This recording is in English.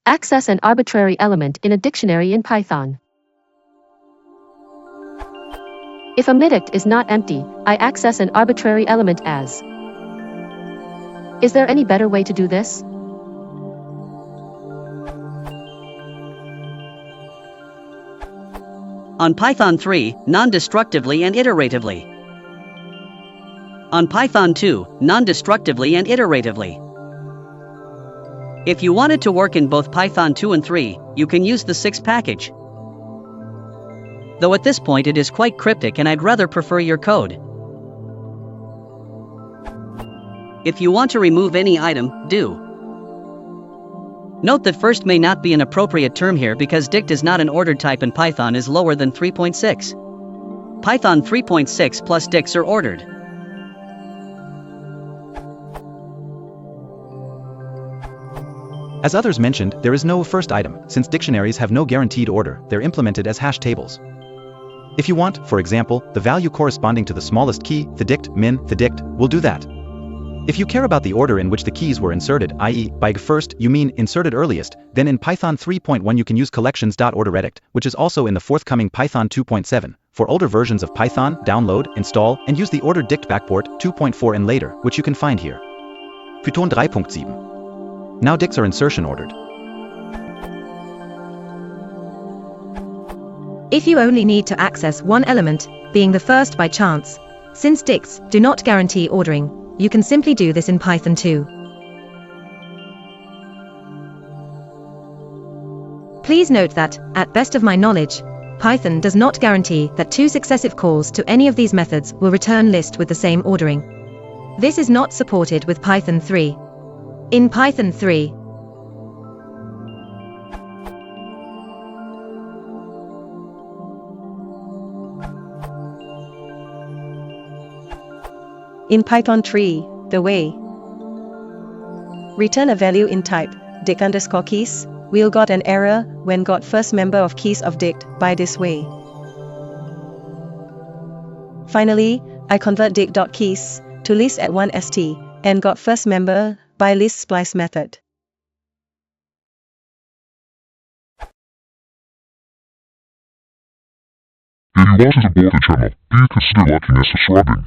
Access an arbitrary element in a dictionary in Python. If a midict is not empty, I access an arbitrary element as. Is there any better way to do this? On Python 3, non-destructively and iteratively. On Python 2, non-destructively and iteratively. If you want it to work in both Python 2 and 3, you can use the 6 package. Though at this point it is quite cryptic and I'd rather prefer your code. If you want to remove any item, do. Note that first may not be an appropriate term here because dict is not an ordered type and Python is lower than 3.6. Python 3.6 plus dicts are ordered. As others mentioned, there is no first item, since dictionaries have no guaranteed order, they're implemented as hash tables. If you want, for example, the value corresponding to the smallest key, the dict, min, the dict, will do that. If you care about the order in which the keys were inserted, i.e., by first, you mean inserted earliest, then in Python 3.1 you can use collections.orderEdict, which is also in the forthcoming Python 2.7. For older versions of Python, download, install, and use the ordered dict backport 2.4 and later, which you can find here. Python 3.7. Now dicts are insertion ordered. If you only need to access one element, being the first by chance, since dicts do not guarantee ordering, you can simply do this in Python 2. Please note that, at best of my knowledge, Python does not guarantee that 2 successive calls to any of these methods will return list with the same ordering. This is not supported with Python 3. In Python 3, the way. Return a value in type dict underscore keys. We'll got an error when got first member of keys of dict by this way. Finally, I convert dict.keys to list at 1st and got first member by list splice method. If you want to support the channel, please consider liking and subscribing.